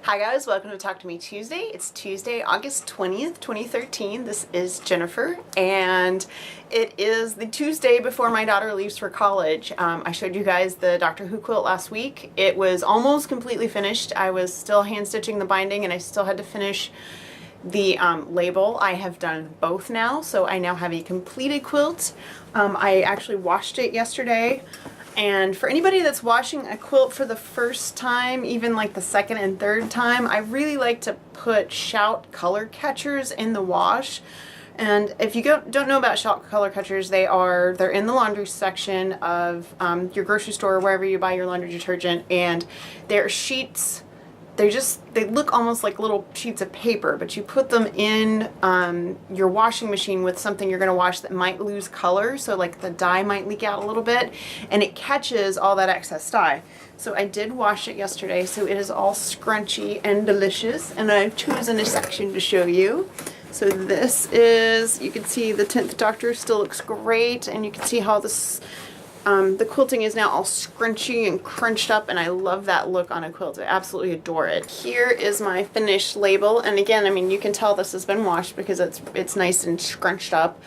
Hi guys, welcome to Talk to Me Tuesday. It's Tuesday, August 20th, 2013. This is Jennifer, and it is the Tuesday before my daughter leaves for college. I showed you guys the Doctor Who quilt last week. It was almost completely finished. I was still hand stitching the binding and I still had to finish the label. I have done both now, so I now have a completed quilt. I actually washed it yesterday. And for anybody that's washing a quilt for the first time, even like the second and third time, I really like to put Shout color catchers in the wash. And if you don't know about Shout color catchers, they're in the laundry section of your grocery store or wherever you buy your laundry detergent, and they're sheets. They look almost like little sheets of paper, but you put them in your washing machine with something you're going to wash that might lose color, so like the dye might leak out a little bit, and it catches all that excess dye. So I did wash it yesterday, so it is all scrunchy and delicious, and I've chosen a section to show you. So this is, you can see the 10th Doctor still looks great, and you can see how this the quilting is now all scrunchy and crunched up, and I love that look on a quilt. I absolutely adore it. Here is my finished label, and again, I mean, you can tell this has been washed because it's nice and scrunched up.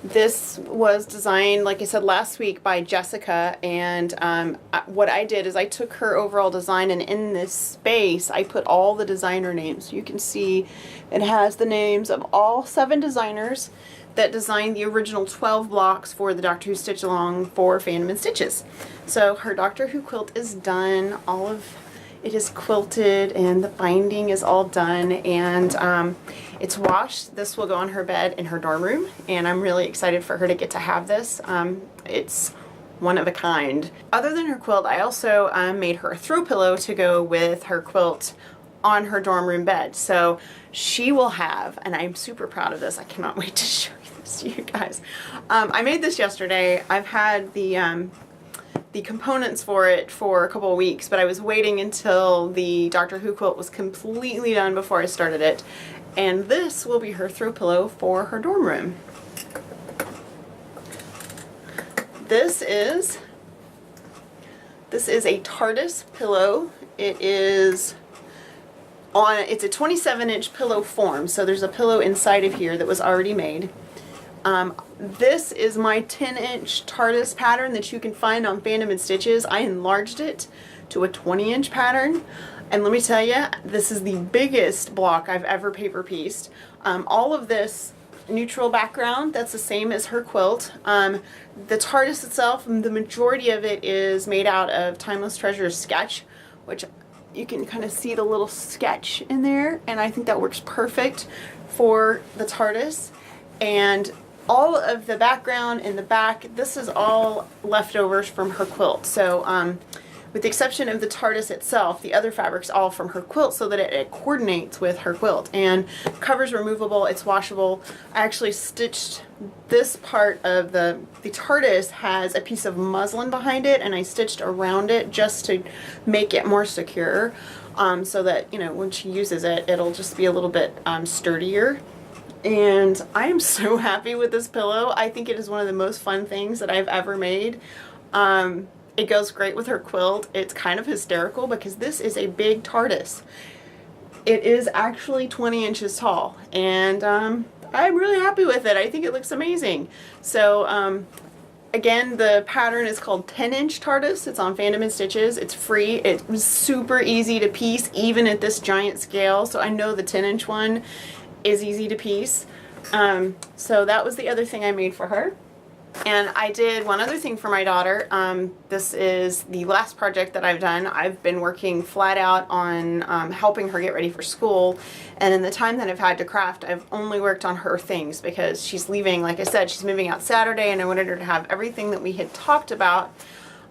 This was designed, like I said last week, by Jessica, and what I did is I took her overall design, and in this space I put all the designer names. You can see it has the names of all 7 designers that designed the original 12 blocks for the Doctor Who Stitch Along for Phantom and Stitches. So her Doctor Who quilt is done. All of it is quilted and the binding is all done, and it's washed. This will go on her bed in her dorm room, and I'm really excited for her to get to have this. It's one of a kind. Other than her quilt, I also made her a throw pillow to go with her quilt on her dorm room bed. So she will have, and I'm super proud of this, I cannot wait to show this to you guys. I made this yesterday. I've had the components for it for a couple of weeks, but I was waiting until the Doctor Who quilt was completely done before I started it. And this will be her throw pillow for her dorm room. This is a Tardis pillow. It's a 27-inch pillow form, so there's a pillow inside of here that was already made. This is my 10-inch Tardis pattern that you can find on Phantom and Stitches. I enlarged it to a 20-inch pattern, and let me tell you, this is the biggest block I've ever paper pieced. All of this neutral background, that's the same as her quilt. The Tardis itself, the majority of it is made out of Timeless Treasures sketch, which you can kind of see the little sketch in there, and I think that works perfect for the Tardis. And all of the background in the back, this is all leftovers from her quilt. So with the exception of the Tardis itself, the other fabric's all from her quilt, so that it coordinates with her quilt. And cover's removable, it's washable. I actually stitched this part of the Tardis has a piece of muslin behind it, and I stitched around it just to make it more secure, so that, you know, when she uses it, it'll just be a little bit sturdier. And I am so happy with this pillow. I think it is one of the most fun things that I've ever made. It goes great with her quilt. It's kind of hysterical because this is a big Tardis. It is actually 20 inches tall, and I'm really happy with it. I think it looks amazing. So again, the pattern is called 10-inch Tardis. It's on Phantom and Stitches. It's free. It was super easy to piece, even at this giant scale. So I know the 10-inch one is easy to piece. So that was the other thing I made for her. And I did one other thing for my daughter. This is the last project that I've done. I've been working flat out on helping her get ready for school, and in the time that I've had to craft, I've only worked on her things because she's leaving, like I said, she's moving out Saturday, and I wanted her to have everything that we had talked about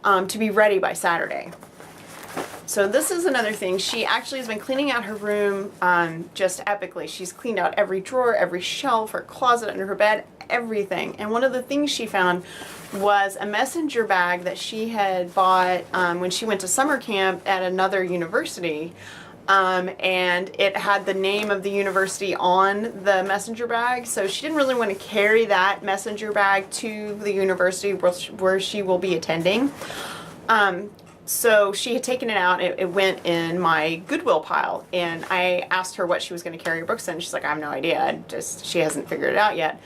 to be ready by Saturday. So this is another thing. She actually has been cleaning out her room just epically. She's cleaned out every drawer, every shelf, her closet under her bed, everything. And one of the things she found was a messenger bag that she had bought when she went to summer camp at another university. And it had the name of the university on the messenger bag, so she didn't really want to carry that messenger bag to the university where she will be attending. So she had taken it out, it went in my Goodwill pile, and I asked her what she was going to carry her books in. She's like, I have no idea, she hasn't figured it out yet.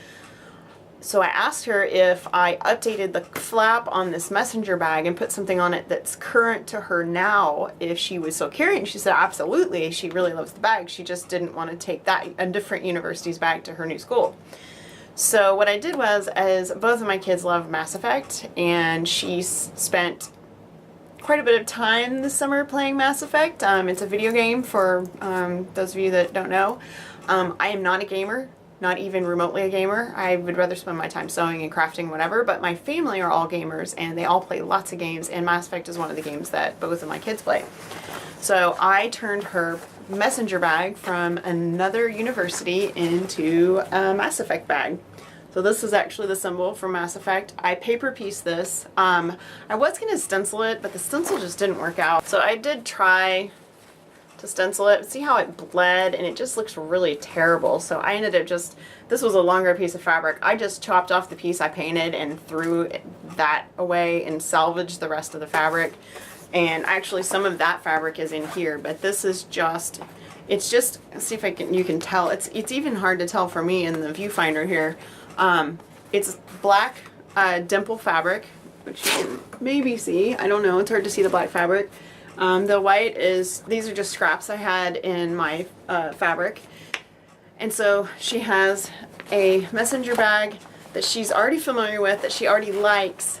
So I asked her if I updated the flap on this messenger bag and put something on it that's current to her now, if she would still carry it. And she said absolutely, she really loves the bag, she just didn't want to take a different university's bag to her new school. So what I did was, as both of my kids love Mass Effect, and she spent quite a bit of time this summer playing Mass Effect. It's a video game for those of you that don't know. I am not a gamer, not even remotely a gamer. I would rather spend my time sewing and crafting, whatever, but my family are all gamers and they all play lots of games, and Mass Effect is one of the games that both of my kids play. So I turned her messenger bag from another university into a Mass Effect bag. So this is actually the symbol for Mass Effect. I paper pieced this. I was going to stencil it, but the stencil just didn't work out. So I did try to stencil it. See how it bled, and it just looks really terrible. So I ended up this was a longer piece of fabric. I just chopped off the piece I painted and threw that away and salvaged the rest of the fabric. And actually some of that fabric is in here, but this is it's just, see if you can tell. It's even hard to tell for me in the viewfinder here. It's black dimple fabric, which you can maybe see. I don't know, it's hard to see the black fabric. The white these are just scraps I had in my fabric. And so she has a messenger bag that she's already familiar with, that she already likes,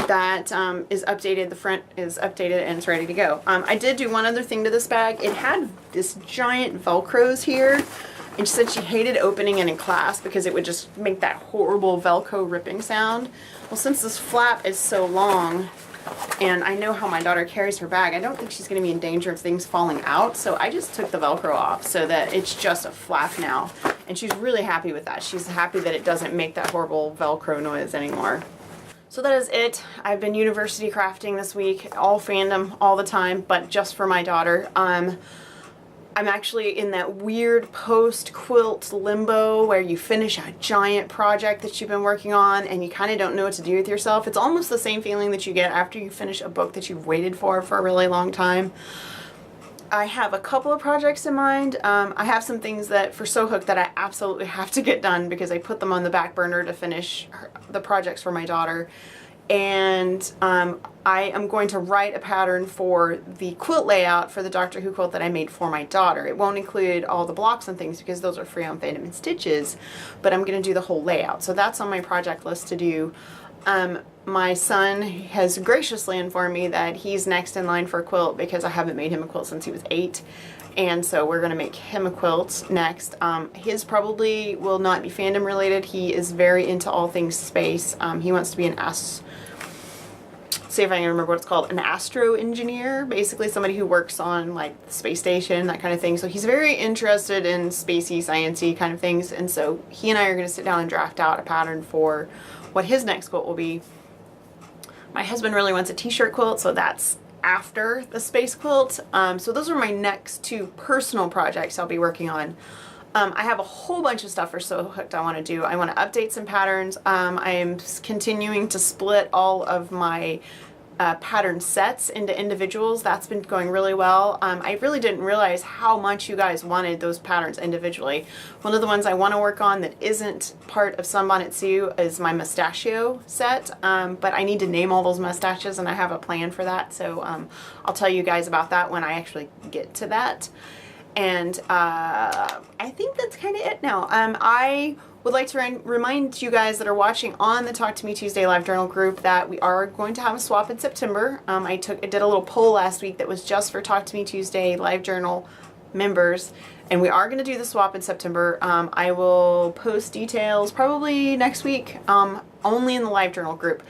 that is updated. The front is updated and it's ready to go. I did do one other thing to this bag. It had this giant Velcros here, and she said she hated opening it in class because it would just make that horrible Velcro ripping sound. Well, since this flap is so long, and I know how my daughter carries her bag, I don't think she's going to be in danger of things falling out, so I just took the Velcro off so that it's just a flap now. And she's really happy with that. She's happy that it doesn't make that horrible Velcro noise anymore. So that is it. I've been university crafting this week, all fandom, all the time, but just for my daughter. I'm actually in that weird post-quilt limbo where you finish a giant project that you've been working on and you kind of don't know what to do with yourself. It's almost the same feeling that you get after you finish a book that you've waited for a really long time. I have a couple of projects in mind. I have some things that for Sew Hook that I absolutely have to get done because I put them on the back burner to finish the projects for my daughter. And I am going to write a pattern for the quilt layout for the Doctor Who quilt that I made for my daughter. It won't include all the blocks and things because those are free on Fandom and Stitches, but I'm going to do the whole layout. So that's on my project list to do. My son has graciously informed me that he's next in line for a quilt because I haven't made him a quilt since he was 8. And so we're going to make him a quilt next. His probably will not be fandom related. He is very into all things space. He wants to be see if I can remember what it's called, an astro engineer, basically somebody who works on like the space station, that kind of thing. So he's very interested in spacey, sciencey kind of things. And so he and I are going to sit down and draft out a pattern for what his next quilt will be. My husband really wants a t-shirt quilt, so that's after the space quilt. So those are my next 2 personal projects I'll be working on. I have a whole bunch of stuff for Sew Hooked I want to do. I want to update some patterns. I am continuing to split all of my pattern sets into individuals. That's been going really well. I really didn't realize how much you guys wanted those patterns individually. One of the ones I want to work on that isn't part of Sunbonnet Sue is my mustachio set, but I need to name all those mustaches and I have a plan for that, so I'll tell you guys about that when I actually get to that. And I think that's kind of it now. I would like to remind you guys that are watching on the Talk to Me Tuesday live journal group that we are going to have a swap in September. I did a little poll last week that was just for Talk to Me Tuesday live journal members, and we are going to do the swap in September. I will post details probably next week, only in the live journal group.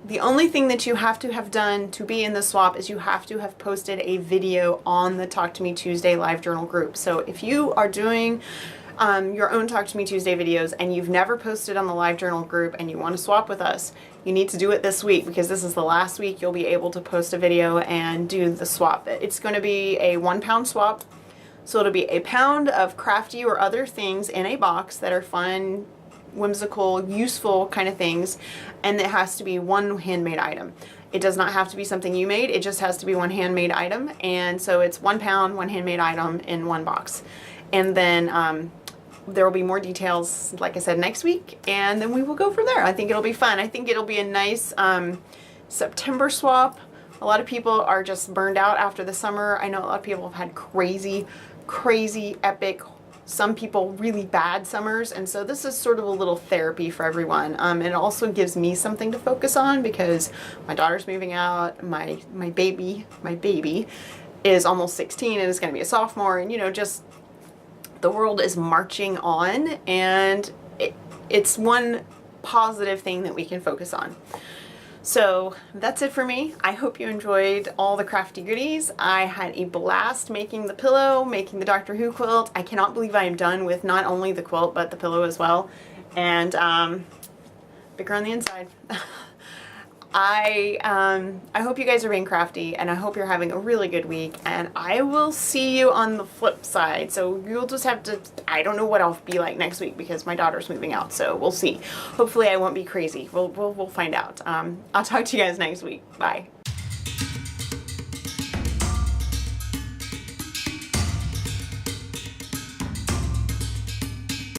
The only thing that you have to have done to be in the swap is you have to have posted a video on the Talk to Me Tuesday live journal group. So if you are doing your own Talk to Me Tuesday videos and you've never posted on the live journal group and you want to swap with us, you need to do it this week because this is the last week you'll be able to post a video and do the swap. It's going to be a 1 pound swap. So it'll be a pound of crafty or other things in a box that are fun whimsical, useful kind of things, and it has to be one handmade item. It does not have to be something you made, it just has to be one handmade item, and so it's £1, one handmade item in one box. And then there will be more details, like I said, next week, and then we will go from there. I think it'll be fun. I think it'll be a nice September swap. A lot of people are just burned out after the summer. I know a lot of people have had crazy, epic, some people really bad summers, and so this is sort of a little therapy for everyone. It also gives me something to focus on because my daughter's moving out, my baby is almost 16 and is going to be a sophomore, and you know, just the world is marching on, and it's one positive thing that we can focus on. So that's it for me. I hope you enjoyed all the crafty goodies. I had a blast making the pillow, making the Doctor Who quilt. I cannot believe I am done with not only the quilt, but the pillow as well. And bigger on the inside. I hope you guys are being crafty, and I hope you're having a really good week, and I will see you on the flip side. So you'll just have to, I don't know what I'll be like next week because my daughter's moving out, so we'll see. Hopefully I won't be crazy. We'll find out. I'll talk to you guys next week. Bye.